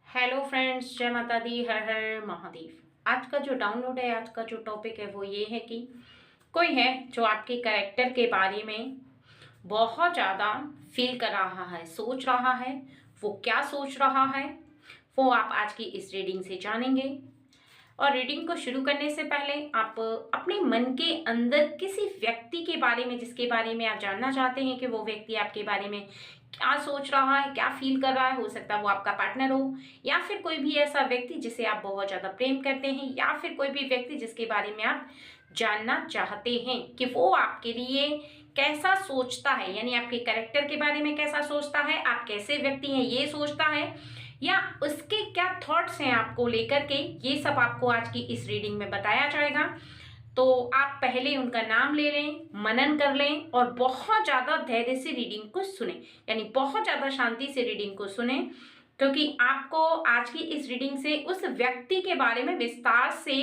Hello friends, जय माता दी, हर हर महादेव। आज का जो डाउनलोड है, आज का जो टॉपिक है वो ये है कि कोई है जो आपके कैरेक्टर के बारे में बहुत ज़्यादा फील कर रहा है, सोच रहा है। वो क्या सोच रहा है वो आप आज की इस रीडिंग से जानेंगे। और रीडिंग को शुरू करने से पहले आप अपने मन के अंदर किसी व्यक्ति के बारे में, जिसके बारे में आप जानना चाहते हैं कि वो व्यक्ति आपके बारे में क्या सोच रहा है, क्या फील कर रहा है। हो सकता है वो आपका पार्टनर हो, या फिर कोई भी ऐसा व्यक्ति जिसे आप बहुत ज़्यादा प्रेम करते हैं, या फिर कोई भी व्यक्ति जिसके बारे में आप जानना चाहते हैं कि वो आपके लिए कैसा सोचता है, यानी आपके कैरेक्टर के बारे में कैसा सोचता है, आप कैसे व्यक्ति हैं ये सोचता है, या उसके क्या थॉट्स हैं आपको लेकर के। ये सब आपको आज की इस रीडिंग में बताया जाएगा। तो आप पहले उनका नाम ले लें, मनन कर लें और बहुत ज़्यादा धैर्य से रीडिंग को सुने, यानी बहुत ज़्यादा शांति से रीडिंग को सुने, क्योंकि आपको आज की इस रीडिंग से उस व्यक्ति के बारे में विस्तार से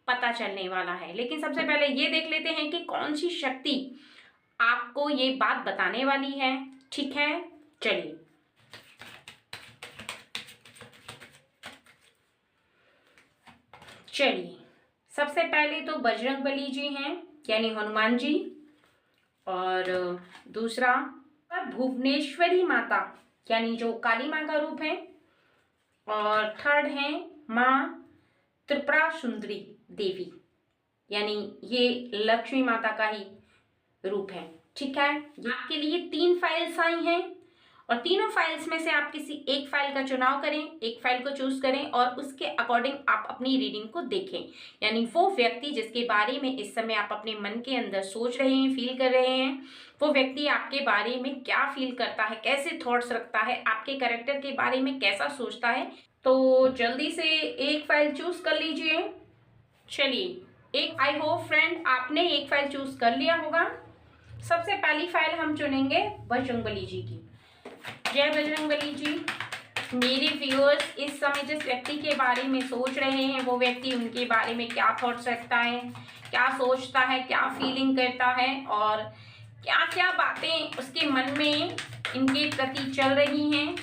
पता चलने वाला है। लेकिन सबसे पहले ये देख लेते हैं कि कौन सी शक्ति आपको ये बात बताने वाली है। ठीक है, चलिए। चलिए, सबसे पहले तो बजरंगबली जी हैं, यानी हनुमान जी। और दूसरा भुवनेश्वरी माता, यानी जो काली माँ का रूप है। और थर्ड है माँ त्रिपुरा सुंदरी देवी, यानी ये लक्ष्मी माता का ही रूप है। ठीक है, आपके लिए 3 फाइल्स आई हैं और तीनों फाइल्स में से आप किसी एक फाइल का चुनाव करें, एक फाइल को चूज करें और उसके अकॉर्डिंग आप अपनी रीडिंग को देखें। यानी वो व्यक्ति जिसके बारे में इस समय आप अपने मन के अंदर सोच रहे हैं, फील कर रहे हैं, वो व्यक्ति आपके बारे में क्या फील करता है, कैसे थॉट्स रखता है, आपके कैरेक्टर के बारे में कैसा सोचता है। तो जल्दी से एक फाइल चूज कर लीजिए। चलिए, एक आई होप फ्रेंड आपने एक फाइल चूज कर लिया होगा। सबसे पहली फाइल हम चुनेंगे बजरंगबली जी की। जय बजरंगबली जी। मेरे व्यूअर्स इस समय जिस व्यक्ति के बारे में सोच रहे हैं वो व्यक्ति उनके बारे में क्या थॉट्स रखता है, क्या सोचता है, क्या फीलिंग करता है और क्या क्या बातें उसके मन में इनके प्रति चल रही हैं,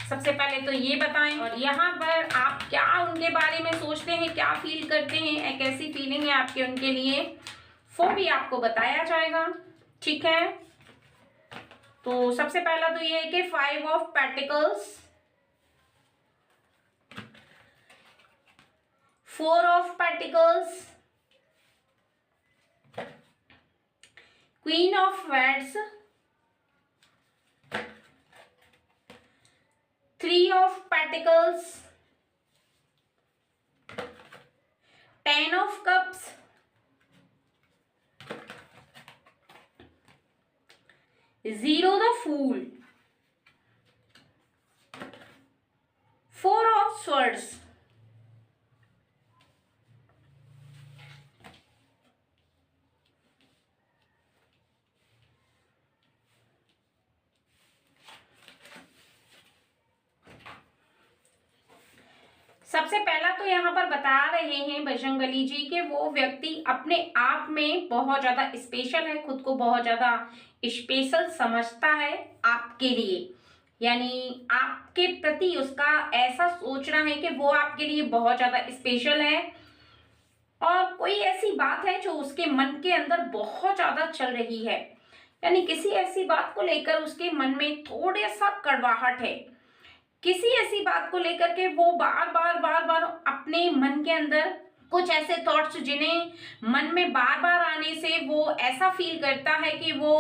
सबसे पहले तो ये बताएं। और यहाँ पर आप क्या उनके बारे में सोचते हैं, क्या फील करते हैं, एक ऐसी फीलिंग है आपके उनके लिए, वो भी आपको बताया जाएगा। ठीक है, तो सबसे पहला तो ये है कि 5 of pentacles, 4 of pentacles, queen of wands, 3 of pentacles, 10 of cups, 0 the fool, 4 of swords, सबसे पहला तो यहाँ पर बता रहे हैं बजरंगबली जी कि वो व्यक्ति अपने आप में बहुत ज्यादा स्पेशल है, खुद को बहुत ज्यादा स्पेशल समझता है आपके लिए, यानी आपके प्रति उसका ऐसा सोचना है कि वो आपके लिए बहुत ज्यादा स्पेशल है। और कोई ऐसी बात है जो उसके मन के अंदर बहुत ज्यादा चल रही है, यानी किसी ऐसी बात को लेकर उसके मन में थोड़ा सा कड़वाहट है, किसी ऐसी बात को लेकर के वो बार बार अपने मन के अंदर कुछ ऐसे थॉट्स जिन्हें मन में बार बार आने से वो ऐसा फील करता है कि वो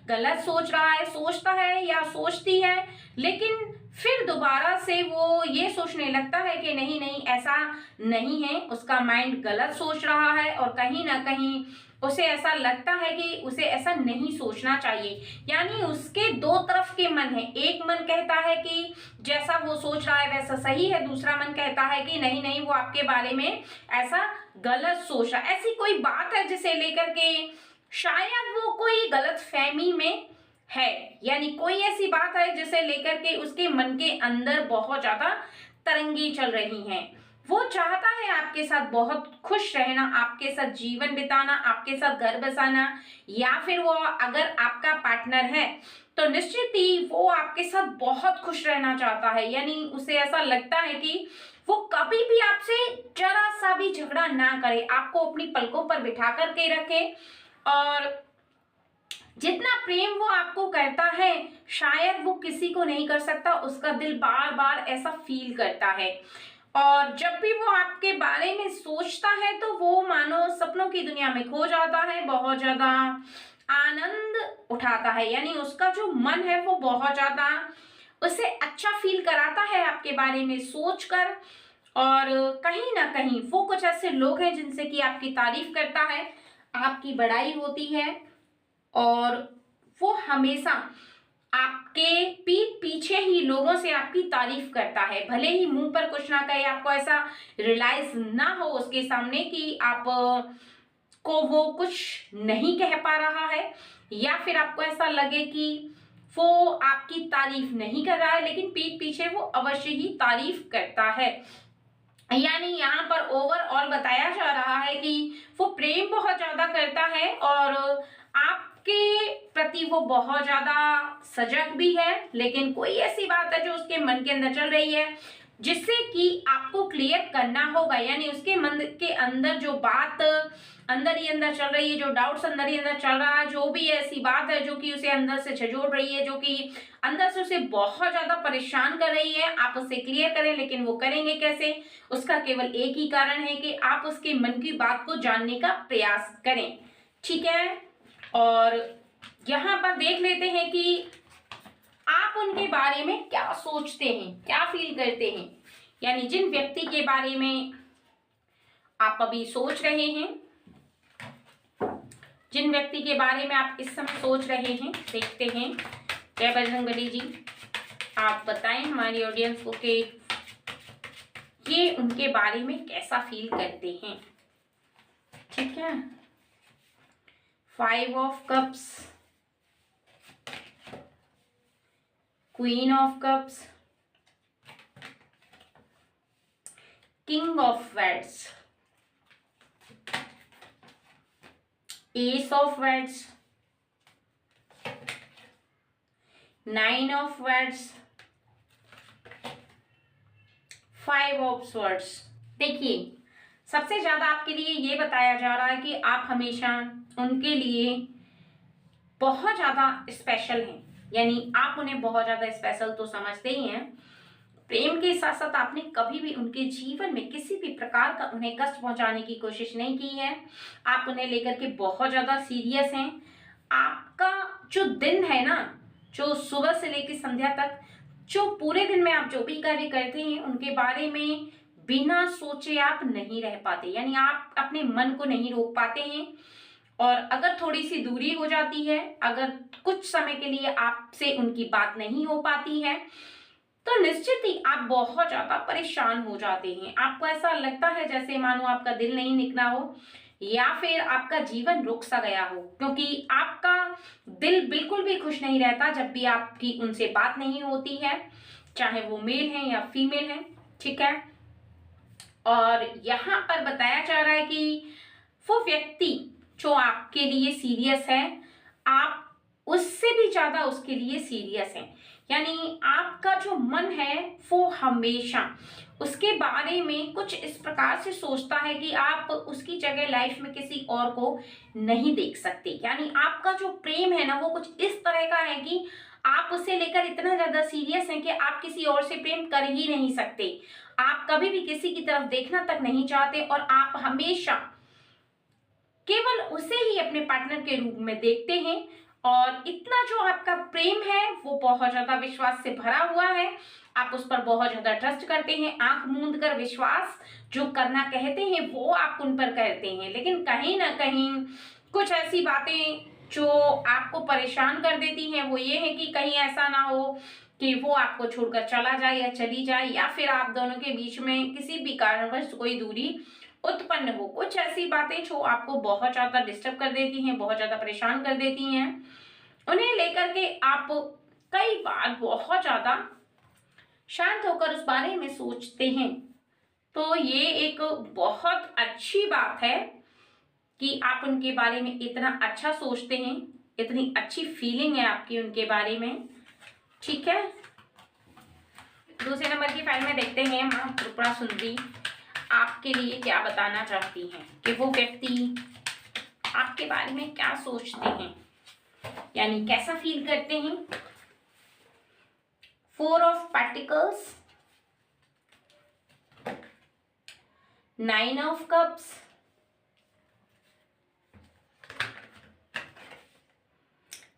गलत सोच रहा है, सोचता है या सोचती है, लेकिन फिर दोबारा से वो ये सोचने लगता है कि नहीं नहीं ऐसा नहीं है, उसका माइंड गलत सोच रहा है और कहीं ना कहीं उसे ऐसा लगता है कि उसे ऐसा नहीं सोचना चाहिए। यानी उसके दो तरफ के मन है, एक मन कहता है कि जैसा वो सोच रहा है वैसा सही है, दूसरा मन कहता है कि नहीं नहीं वो आपके बारे में ऐसा गलत सोच रहा है। ऐसी कोई बात है जिसे लेकर के शायद वो कोई गलत फहमी में है, यानी कोई ऐसी बात है जिसे लेकर के उसके मन के अंदर बहुत ज्यादा तरंगे चल रही हैं। वो चाहता है आपके साथ बहुत खुश रहना, आपके साथ जीवन बिताना, आपके साथ घर बसाना, या फिर वो अगर आपका पार्टनर है तो निश्चित ही वो आपके साथ बहुत खुश रहना चाहता है। यानी उसे ऐसा लगता है कि वो कभी भी आपसे जरा सा भी झगड़ा ना करे, आपको अपनी पलकों पर बिठा करके रखे। और जितना प्रेम वो आपको करता है शायद वो किसी को नहीं कर सकता, उसका दिल बार बार ऐसा फील करता है। और जब भी वो आपके बारे में सोचता है तो वो मानो सपनों की दुनिया में खो जाता है, बहुत ज्यादा आनंद उठाता है। यानी उसका जो मन है वो बहुत ज्यादा उसे अच्छा फील कराता है आपके बारे में सोचकर। और कहीं ना कहीं वो कुछ ऐसे लोग हैं जिनसे कि आपकी तारीफ करता है, आपकी बड़ाई होती है, और वो हमेशा आपके पीठ पीछे ही लोगों से आपकी तारीफ करता है, भले ही मुंह पर कुछ ना कहे, आपको ऐसा रियलाइज ना हो उसके सामने कि आप को वो कुछ नहीं कह पा रहा है, या फिर आपको ऐसा लगे कि वो आपकी तारीफ नहीं कर रहा है, लेकिन पीठ पीछे वो अवश्य ही तारीफ करता है। यानी यहाँ पर ओवरऑल बताया जा रहा है कि वो प्रेम बहुत ज्यादा करता है और आपके प्रति वो बहुत ज्यादा सजग भी है। लेकिन कोई ऐसी बात है जो उसके मन के अंदर चल रही है जिससे कि आपको क्लियर करना होगा। यानी उसके मन के अंदर जो बात अंदर ही अंदर चल रही है, जो डाउट्स अंदर ही अंदर चल रहा है, जो भी ऐसी बात है जो कि उसे अंदर से झंझोड़ रही है, जो कि अंदर से उसे बहुत ज्यादा परेशान कर रही है, आप उसे क्लियर करें। लेकिन वो करेंगे कैसे? उसका केवल एक ही कारण है कि आप उसके मन की बात को जानने का प्रयास करें। ठीक है, और यहाँ पर देख लेते हैं कि आप उनके बारे में क्या सोचते हैं, क्या फील करते हैं। यानी जिन व्यक्ति के बारे में आप अभी सोच रहे हैं, जिन व्यक्ति के बारे में आप इस समय सोच रहे हैं, देखते हैं। जय बजरंगबली जी, आप बताएं हमारी ऑडियंस को कि ये उनके बारे में कैसा फील करते हैं। ठीक है, 5 of cups, queen of cups, king of wands, S of wands, 9 of wands, 5 of swords. देखिए, सबसे ज्यादा आपके लिए ये बताया जा रहा है कि आप हमेशा उनके लिए बहुत ज्यादा स्पेशल हैं। यानी आप उन्हें बहुत ज्यादा स्पेशल तो समझते ही हैं। प्रेम के साथ साथ आपने कभी भी उनके जीवन में किसी भी प्रकार का उन्हें कष्ट पहुंचाने की कोशिश नहीं की है। आप उन्हें लेकर के बहुत ज्यादा सीरियस हैं। आपका जो दिन है ना, जो सुबह से लेकर संध्या तक, जो पूरे दिन में आप जो भी कार्य करते हैं उनके बारे में बिना सोचे आप नहीं रह पाते। यानी आप अपने मन को नहीं रोक पाते हैं। और अगर थोड़ी सी दूरी हो जाती है, अगर कुछ समय के लिए आपसे उनकी बात नहीं हो पाती है, तो निश्चित ही आप बहुत ज्यादा परेशान हो जाते हैं। आपको ऐसा लगता है जैसे मानो आपका दिल नहीं निकला हो, या फिर आपका जीवन रुक सा गया हो, क्योंकि आपका दिल बिल्कुल भी खुश नहीं रहता जब भी आपकी उनसे बात नहीं होती है, चाहे वो मेल है या फीमेल है। ठीक है, और यहाँ पर बताया जा रहा है कि वो व्यक्ति जो आपके लिए सीरियस है, आप उससे भी ज्यादा उसके लिए सीरियस हैं। यानी आपका जो मन है वो हमेशा उसके बारे में कुछ इस प्रकार से सोचता है कि आप उसकी जगह लाइफ में किसी और को नहीं देख सकते। यानी आपका जो प्रेम है ना, वो कुछ इस तरह का है कि आप उसे लेकर इतना ज्यादा सीरियस हैं कि आप किसी और से प्रेम कर ही नहीं सकते। आप कभी भी किसी की तरफ देखना तक नहीं चाहते, और आप हमेशा केवल उसे ही अपने पार्टनर के रूप में देखते हैं। और इतना जो आपका प्रेम है वो बहुत ज्यादा विश्वास से भरा हुआ है। आप उस पर बहुत ज्यादा ट्रस्ट करते हैं, आंख मूंद कर विश्वास जो करना कहते हैं वो आप उन पर करते हैं। लेकिन कहीं ना कहीं कुछ ऐसी बातें जो आपको परेशान कर देती हैं वो ये है कि कहीं ऐसा ना हो कि वो आपको छोड़कर चला जाए या चली जाए, या फिर आप दोनों के बीच में किसी भी कारणवश कोई दूरी उत्पन्न हो। कुछ ऐसी बातें जो आपको बहुत ज्यादा डिस्टर्ब कर देती हैं, बहुत ज्यादा परेशान कर देती हैं, उन्हें लेकर के आप कई बार बहुत ज्यादा शांत होकर उस बारे में सोचते हैं। तो ये एक बहुत अच्छी बात है कि आप उनके बारे में इतना अच्छा सोचते हैं। इतनी अच्छी फीलिंग है आपकी उनके बारे में। ठीक है, दूसरे नंबर की फाइल में देखते हैं माँ त्रिपुरा सुंदरी आपके लिए क्या बताना चाहती हैं, कि वो व्यक्ति आपके बारे में क्या सोचते हैं, यानी कैसा फील करते हैं। 4 of pentacles, 9 of cups,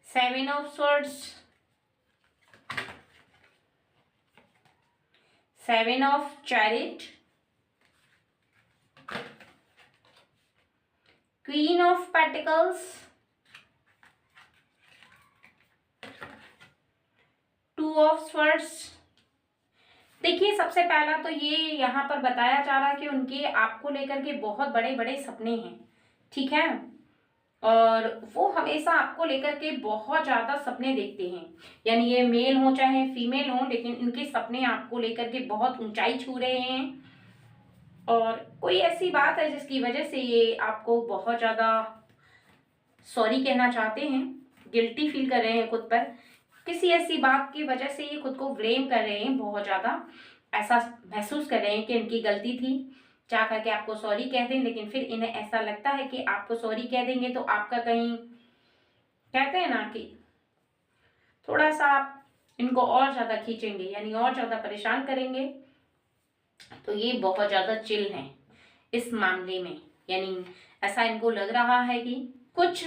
7 of swords, 7 of chariot, Queen of Pentacles, 2 of Swords। देखिए, सबसे पहला तो ये यहाँ पर बताया जा रहा है कि उनके आपको लेकर के बहुत बड़े बड़े सपने हैं। ठीक है, और वो हमेशा आपको लेकर के बहुत ज्यादा सपने देखते हैं, यानी ये मेल हो चाहे फीमेल हो, लेकिन इनके सपने आपको लेकर के बहुत ऊंचाई छू रहे हैं। और कोई ऐसी बात है जिसकी वजह से ये आपको बहुत ज्यादा सॉरी कहना चाहते हैं, गिल्टी फील कर रहे हैं खुद पर, किसी ऐसी बात की वजह से ये खुद को ब्लेम कर रहे हैं, बहुत ज्यादा ऐसा महसूस कर रहे हैं कि इनकी गलती थी, चाह करके आपको सॉरी कह दें, लेकिन फिर इन्हें ऐसा लगता है कि आपको सॉरी कह देंगे तो आपका कहीं, कहते हैं ना कि थोड़ा सा आप इनको और ज्यादा खींचेंगे, यानी और ज्यादा परेशान करेंगे। तो ये बहुत ज्यादा चिल हैं इस मामले में, यानी ऐसा इनको लग रहा है कि कुछ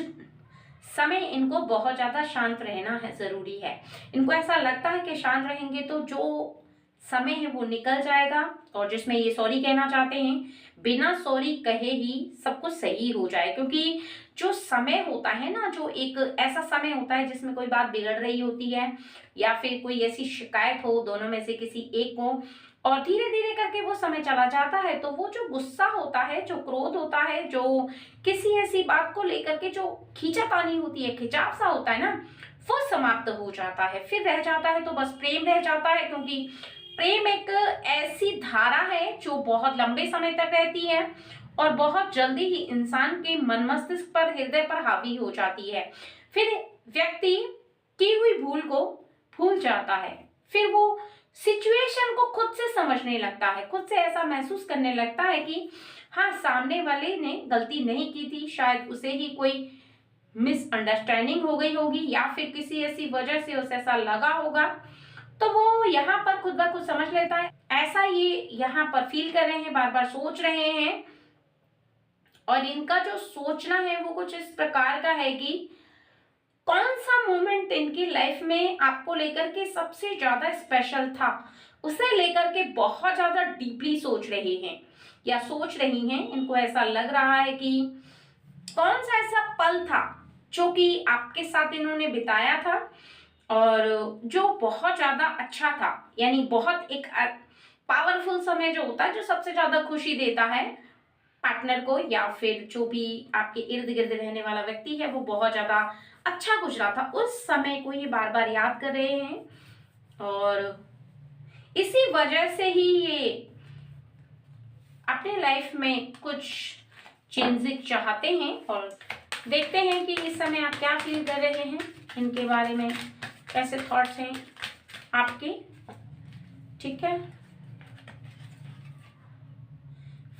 समय इनको बहुत ज्यादा शांत रहना है, जरूरी है। इनको ऐसा लगता है कि शांत रहेंगे तो जो समय है वो निकल जाएगा, और जिसमें ये सॉरी कहना चाहते हैं, बिना सॉरी कहे ही सब कुछ सही हो जाए। क्योंकि जो समय होता है ना, जो एक ऐसा समय होता है जिसमें कोई बात बिगड़ रही होती है, या फिर कोई ऐसी शिकायत हो दोनों में से किसी एक को, और धीरे धीरे करके वो समय चला जाता है, तो वो जो गुस्सा होता है, जो क्रोध होता है, जो किसी ऐसी बात को लेकर के जो खींचातानी होती है, खिंचाव सा होता है ना, वो समाप्त हो जाता है। फिर रह जाता है तो बस प्रेम रह जाता है, क्योंकि प्रेम एक ऐसी धारा है जो बहुत लंबे समय तक रहती है और बहुत जल्दी ही इंसान के मन मस्तिष्क पर, हृदय पर हावी हो जाती है। फिर व्यक्ति की हुई भूल को भूल जाता है, फिर वो सिचुएशन को खुद से समझने लगता है, खुद से ऐसा महसूस करने लगता है कि हाँ, सामने वाले ने गलती नहीं की थी, शायद उसे ही कोई मिसअंडरस्टैंडिंग हो गई होगी, या फिर किसी ऐसी वजह से उसे ऐसा लगा होगा, तो वो यहाँ पर खुद ब खुद समझ लेता है। ऐसा ये यहाँ पर फील कर रहे हैं, बार बार सोच रहे हैं, और इनका जो सोचना है वो कुछ इस प्रकार का है कि कौन सा मोमेंट इनकी लाइफ में आपको लेकर के सबसे ज्यादा स्पेशल था, उसे लेकर के बहुत ज्यादा डीपली सोच रहे हैं या सोच रही हैं। इनको ऐसा लग रहा है कि कौन सा ऐसा पल था जो कि आपके साथ इन्होंने बिताया था, और जो बहुत ज्यादा अच्छा था, यानी बहुत एक पावरफुल समय जो होता है, जो सबसे ज्यादा खुशी देता है पार्टनर को, या फिर जो भी आपके इर्द गिर्द रहने वाला व्यक्ति है, वो बहुत ज्यादा अच्छा गुजरा था, उस समय को ये बार बार याद कर रहे हैं। और इसी वजह से ही ये अपने लाइफ में कुछ चेंजेस चाहते हैं, और देखते हैं कि इस समय आप क्या फील कर रहे हैं, इनके बारे में कैसे थॉट्स हैं आपके। ठीक है,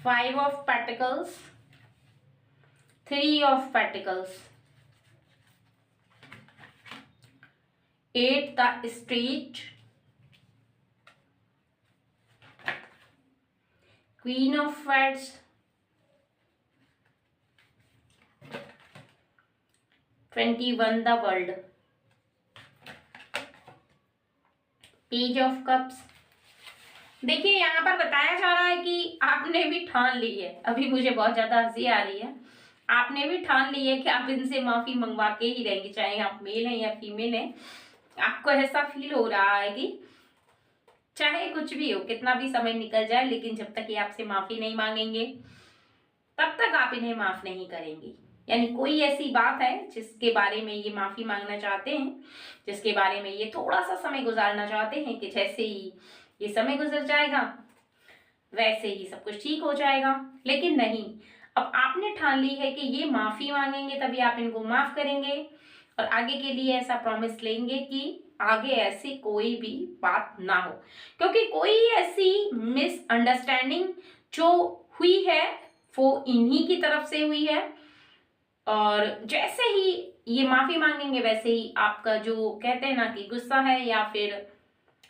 5 of pentacles, 3 of pentacles, 8 the straight, queen of wands, 21 the world, page of cups. देखिए, यहाँ पर बताया जा रहा है कि आपने भी ठान ली है, अभी मुझे बहुत ज्यादा हंसी आ रही है, आपने भी ठान ली है कि आप इनसे माफी मंगवा के ही रहेंगे, चाहे आप मेल हैं या फीमेल हैं। आपको ऐसा फील हो रहा है कि चाहे कुछ भी हो, कितना भी समय निकल जाए, लेकिन जब तक ये आपसे माफी नहीं मांगेंगे तब तक आप इन्हें माफ नहीं करेंगे। यानी कोई ऐसी बात है जिसके बारे में ये माफी मांगना चाहते हैं, जिसके बारे में ये थोड़ा सा समय गुजारना चाहते हैं, कि जैसे ही ये समय गुजर जाएगा वैसे ही सब कुछ ठीक हो जाएगा। लेकिन नहीं, अब आपने ठान ली है कि ये माफी मांगेंगे तभी आप इनको माफ करेंगे, और आगे के लिए ऐसा प्रॉमिस लेंगे कि आगे ऐसी कोई भी बात ना हो, क्योंकि कोई ऐसी मिसअंडरस्टैंडिंग जो हुई है वो इन्हीं की तरफ से हुई है। और जैसे ही ये माफी मांगेंगे वैसे ही आपका जो कहते हैं ना कि गुस्सा है या फिर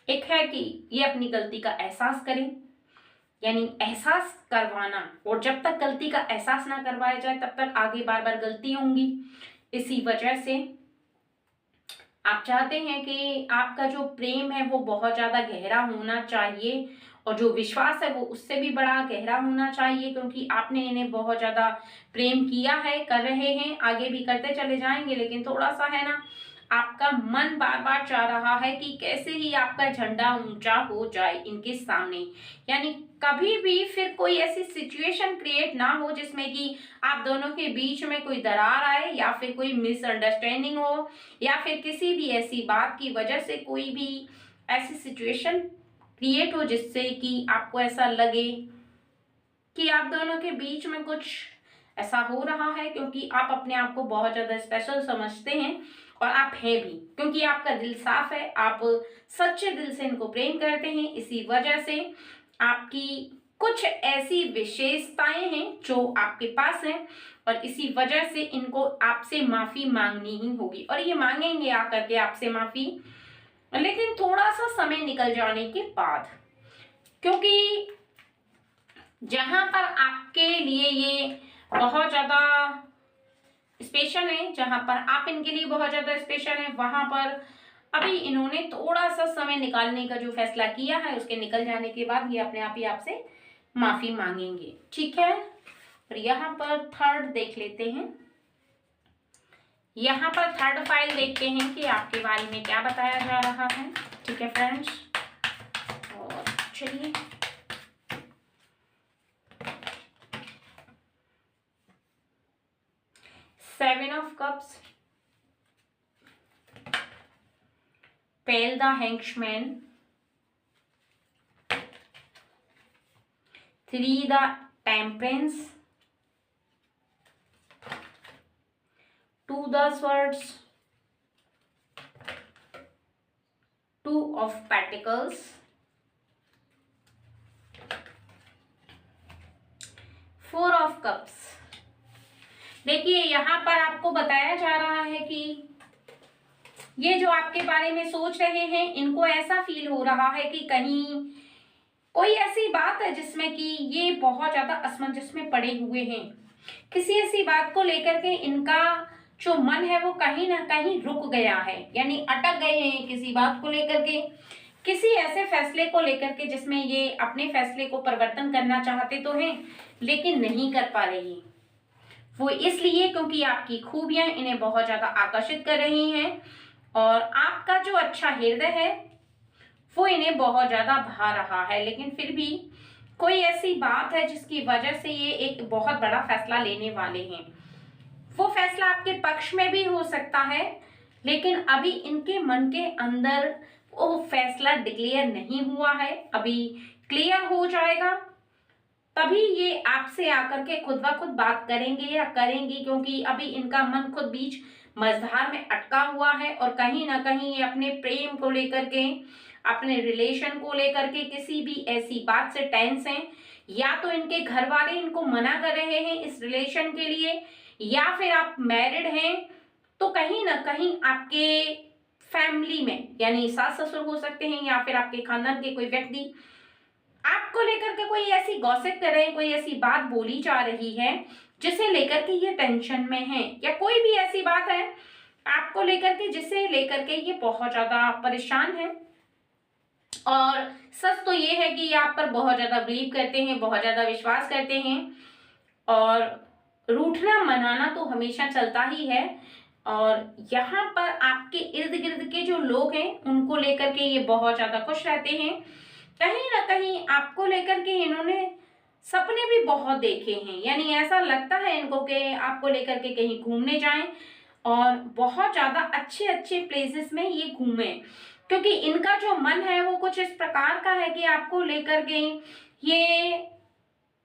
एक है कि ये अपनी गलती का एहसास करें, यानी एहसास करवाना। और जब तक गलती का एहसास ना करवाया जाए तब तक आगे बार बार गलती होंगी। इसी वजह से आप चाहते हैं कि आपका जो प्रेम है वो बहुत ज्यादा गहरा होना चाहिए और जो विश्वास है वो उससे भी बड़ा गहरा होना चाहिए, क्योंकि आपने इन्हें बहुत ज्यादा प्रेम किया है, कर रहे हैं, आगे भी करते चले जाएंगे। लेकिन थोड़ा सा है ना, आपका मन बार बार चाह रहा है कि कैसे ही आपका झंडा ऊंचा हो जाए इनके सामने, यानी कभी भी फिर कोई ऐसी सिचुएशन क्रिएट ना हो जिसमें कि आप दोनों के बीच में कोई दरार आए या फिर कोई मिसअंडरस्टैंडिंग हो या फिर किसी भी ऐसी बात की वजह से कोई भी ऐसी सिचुएशन क्रिएट हो जिससे कि आपको ऐसा लगे कि आप दोनों के बीच में कुछ ऐसा हो रहा है, क्योंकि आप अपने आप को बहुत ज्यादा स्पेशल समझते हैं और आप हैं भी, क्योंकि आपका दिल साफ है, आप सच्चे दिल से इनको प्रेम करते हैं। इसी वजह से आपकी कुछ ऐसी विशेषताएं हैं जो आपके पास हैं और इसी वजह से इनको आपसे माफी मांगनी ही होगी और ये मांगेंगे आकर के आपसे माफी, लेकिन थोड़ा सा समय निकल जाने के बाद, क्योंकि जहां पर आपके लिए ये बहुत ज्यादा स्पेशल है, जहां पर आप इनके लिए बहुत ज्यादा स्पेशल है, वहां पर अभी इन्होंने थोड़ा सा समय निकालने का जो फैसला किया है उसके निकल जाने के बाद ये अपने आप ही आपसे माफी मांगेंगे, ठीक है। और यहाँ पर थर्ड देख लेते हैं। यहाँ पर थर्ड फाइल देखते हैं कि आपके बारे में क्या बताया जा रहा है, ठीक है फ्रेंड्स। और चलिए seven of cups, pale the hangman, three the temperance, two the swords, two of pentacles, four of cups. देखिए यहाँ पर आपको बताया जा रहा है कि ये जो आपके बारे में सोच रहे हैं इनको ऐसा फील हो रहा है कि कहीं कोई ऐसी बात है जिसमें कि ये बहुत ज्यादा असमंजस में पड़े हुए हैं। किसी ऐसी बात को लेकर के इनका जो मन है वो कहीं ना कहीं रुक गया है, यानी अटक गए हैं किसी बात को लेकर के, किसी ऐसे फैसले को लेकर के जिसमें ये अपने फैसले को परिवर्तन करना चाहते तो हैं लेकिन नहीं कर पा रहे। वो इसलिए क्योंकि आपकी खूबियां इन्हें बहुत ज्यादा आकर्षित कर रही हैं और आपका जो अच्छा हृदय है वो इन्हें बहुत ज्यादा भा रहा है। लेकिन फिर भी कोई ऐसी बात है जिसकी वजह से ये एक बहुत बड़ा फैसला लेने वाले हैं। वो फैसला आपके पक्ष में भी हो सकता है, लेकिन अभी इनके मन के अंदर वो फैसला डिक्लेयर नहीं हुआ है, अभी क्लियर हो जाएगा तभी ये आपसे आकर के खुद ब खुद बात करेंगे या करेंगी, क्योंकि अभी इनका मन खुद बीच मझधार में अटका हुआ है और कहीं ना कहीं ये अपने प्रेम को लेकर के, अपने रिलेशन को लेकर के किसी भी ऐसी बात से टेंस हैं। या तो इनके घर वाले इनको मना कर रहे हैं इस रिलेशन के लिए, या फिर आप मैरिड हैं तो कहीं ना कहीं आपके फैमिली में यानी सास ससुर हो सकते हैं या फिर आपके खानदान के कोई व्यक्ति आपको लेकर के कोई ऐसी गॉसिप कर रहे हैं, कोई ऐसी बात बोली जा रही है जिसे लेकर के ये टेंशन में है, या कोई भी ऐसी बात है आपको लेकर के जिसे लेकर के ये बहुत ज्यादा परेशान है। और सच तो ये है कि ये आप पर बहुत ज्यादा बिलीव करते हैं, बहुत ज्यादा विश्वास करते हैं और रूठना मनाना तो हमेशा चलता ही है। और यहाँ पर आपके इर्द गिर्द के जो लोग हैं उनको लेकर के ये बहुत ज्यादा खुश रहते हैं। कहीं ना कहीं आपको लेकर के इन्होंने सपने भी बहुत देखे हैं, यानी ऐसा लगता है इनको कि आपको लेकर के कहीं घूमने जाएं और बहुत ज्यादा अच्छे अच्छे प्लेसेस में ये घूमें, क्योंकि इनका जो मन है वो कुछ इस प्रकार का है कि आपको लेकर के ये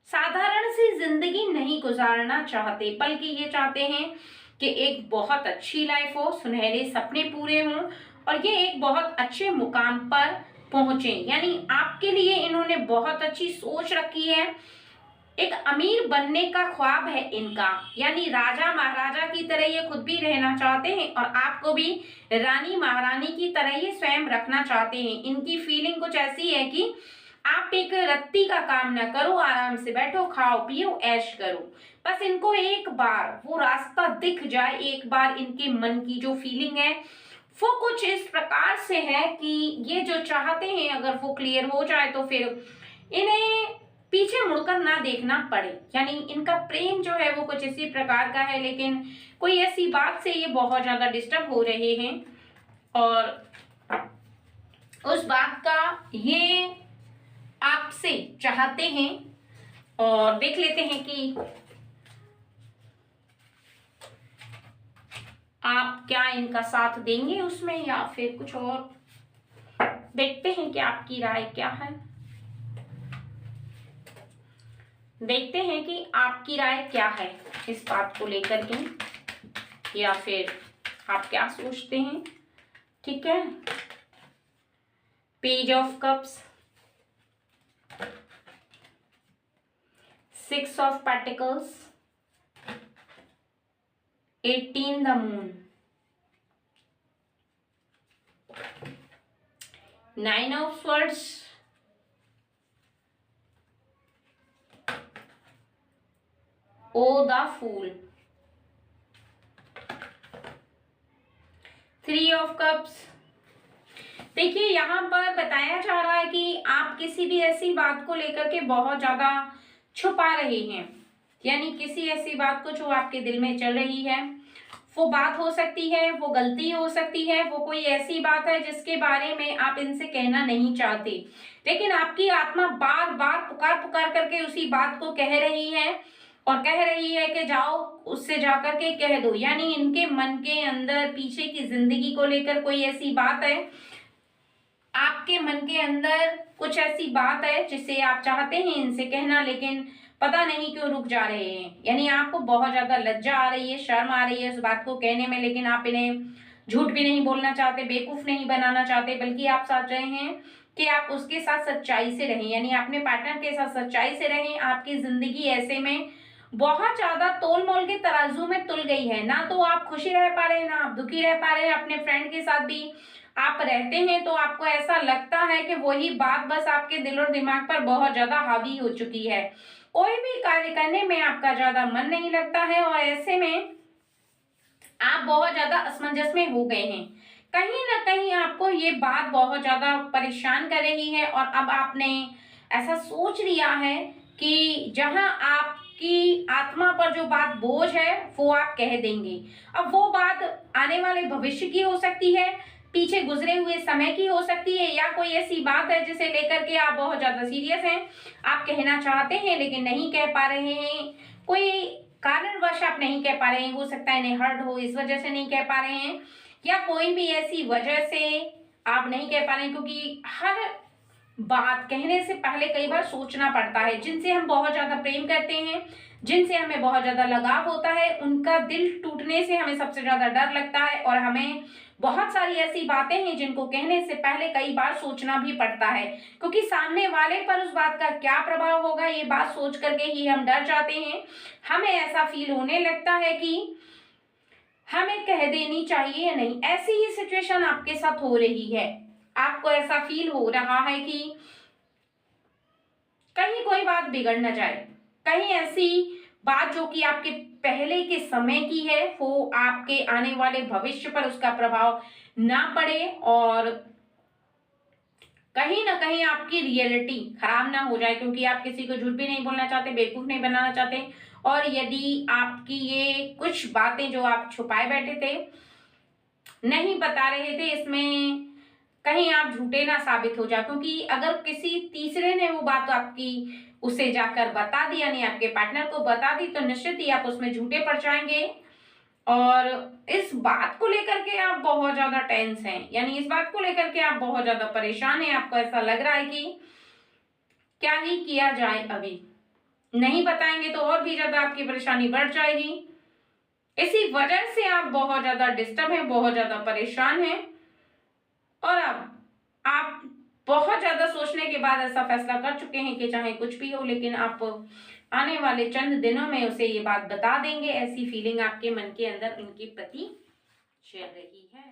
साधारण सी जिंदगी नहीं गुजारना चाहते, बल्कि ये चाहते हैं कि एक बहुत अच्छी लाइफ हो, सुनहरे सपने पूरे हों और ये एक बहुत अच्छे मुकाम पर पहुंचे। यानी आपके लिए इन्होंने बहुत अच्छी सोच रखी है। एक अमीर बनने का ख्वाब है इनका, यानी राजा महाराजा की तरह ये खुद भी रहना चाहते हैं और आपको भी रानी महारानी की तरह ये स्वयं रखना चाहते हैं। इनकी फीलिंग कुछ ऐसी है कि आप एक रत्ती का काम ना करो, आराम से बैठो, खाओ पियो, ऐश करो। बस इनको एक बार वो रास्ता दिख जाए, एक बार इनके मन की जो फीलिंग है वो कुछ इस प्रकार से है कि ये जो चाहते हैं अगर वो क्लियर हो जाए तो फिर इन्हें पीछे मुड़कर ना देखना पड़े। यानी इनका प्रेम जो है वो कुछ इसी प्रकार का है, लेकिन कोई ऐसी बात से ये बहुत ज्यादा डिस्टर्ब हो रहे हैं और उस बात का ये आपसे चाहते हैं। और देख लेते हैं कि आप क्या इनका साथ देंगे उसमें या फिर कुछ और। देखते हैं कि आपकी राय क्या है, देखते हैं कि आपकी राय क्या है इस बात को लेकर के, या फिर आप क्या सोचते हैं। ठीक है, page of cups, 6 of pentacles, 18 the moon, 9 of swords, o the fool, 3 of cups. देखिए यहाँ पर बताया जा रहा है कि आप किसी भी ऐसी बात को लेकर के बहुत ज्यादा छुपा रहे हैं, यानी किसी ऐसी बात को जो आपके दिल में चल रही है, वो बात हो सकती है, वो गलती हो सकती है, वो कोई ऐसी बात है जिसके बारे में आप इनसे कहना नहीं चाहते, लेकिन आपकी आत्मा बार बार पुकार पुकार करके उसी बात को कह रही है और कह रही है कि जाओ उससे जाकर के कह दो। यानी इनके मन के अंदर पीछे की जिंदगी को लेकर कोई ऐसी बात है, आपके मन के अंदर कुछ ऐसी बात है जिसे आप चाहते हैं इनसे कहना, लेकिन पता नहीं क्यों रुक जा रहे हैं। यानी आपको बहुत ज्यादा लज्जा आ रही है, शर्म आ रही है उस बात को कहने में, लेकिन आप इन्हें झूठ भी नहीं बोलना चाहते, बेवकूफ नहीं बनाना चाहते, बल्कि आप सोच रहे हैं कि आप उसके साथ सच्चाई से रहें, यानी अपने पार्टनर के साथ सच्चाई से रहें। आपकी जिंदगी ऐसे में बहुत ज्यादा तोल मोल के तराजू में तुल गई है, ना तो आप खुशी रह पा रहे हैं ना आप दुखी रह पा रहे हैं। अपने फ्रेंड के साथ भी आप रहते हैं तो आपको ऐसा लगता है कि वही बात बस आपके दिल और दिमाग पर बहुत ज्यादा हावी हो चुकी है। कोई भी कार्य करने में आपका ज्यादा मन नहीं लगता है और ऐसे में आप बहुत ज्यादा असमंजस में हो गए हैं। कहीं ना कहीं आपको ये बात बहुत ज्यादा परेशान कर रही है और अब आपने ऐसा सोच लिया है कि जहां आपकी आत्मा पर जो बात बोझ है वो आप कह देंगे। अब वो बात आने वाले भविष्य की हो सकती है, पीछे गुजरे हुए समय की हो सकती है, या कोई ऐसी बात है जिसे लेकर के आप बहुत ज्यादा सीरियस हैं, आप कहना चाहते हैं लेकिन नहीं कह पा रहे हैं। कोई कारणवश आप नहीं कह पा रहे हैं, हो सकता है इन्हें हर्ट हो इस वजह से नहीं कह पा रहे हैं, या कोई भी ऐसी वजह से आप नहीं कह पा रहे हैं, क्योंकि हर बात कहने से पहले कई बार सोचना पड़ता है। जिनसे हम बहुत ज्यादा प्रेम करते हैं, जिनसे हमें बहुत ज्यादा लगाव होता है, उनका दिल टूटने से हमें सबसे ज्यादा डर लगता है और हमें बहुत सारी ऐसी बातें हैं जिनको कहने से पहले कई बार सोचना भी पड़ता है, क्योंकि सामने वाले पर उस बात का क्या प्रभाव होगा ये बात सोच करके ही हम डर जाते हैं। हमें ऐसा फील होने लगता है कि हमें कह देनी चाहिए या नहीं। ऐसी ही सिचुएशन आपके साथ हो रही है, आपको ऐसा फील हो रहा है कि कहीं कोई बात बिगड़ न जाए, कहीं ऐसी बात जो कि आपके पहले के समय की है वो आपके आने वाले भविष्य पर उसका प्रभाव ना पड़े और कहीं ना कहीं आपकी रियलिटी खराब ना हो जाए, क्योंकि आप किसी को झूठ भी नहीं बोलना चाहते, बेवकूफ नहीं बनाना चाहते। और यदि आपकी ये कुछ बातें जो आप छुपाए बैठे थे, नहीं बता रहे थे, इसमें कहीं आप झूठे ना साबित हो जाए, क्योंकि अगर किसी तीसरे ने वो बात आपकी उसे जाकर बता दी, यानी आपके पार्टनर को बता दी, तो निश्चित ही आप उसमें झूठे पड़ जाएंगे और इस बात को लेकर के आप बहुत ज्यादा टेंस हैं, यानी इस बात को लेकर के आप बहुत ज्यादा परेशान हैं। आपको ऐसा लग रहा है कि क्या ही किया जाए, अभी नहीं बताएंगे तो और भी ज्यादा आपकी परेशानी बढ़ जाएगी। इसी वजह से आप बहुत ज्यादा डिस्टर्ब हैं, बहुत ज्यादा परेशान हैं और अब आप बहुत ज्यादा सोचने के बाद ऐसा फैसला कर चुके हैं कि चाहे कुछ भी हो लेकिन आप आने वाले चंद दिनों में उसे ये बात बता देंगे। ऐसी फीलिंग आपके मन के अंदर उनके प्रति चल रही है।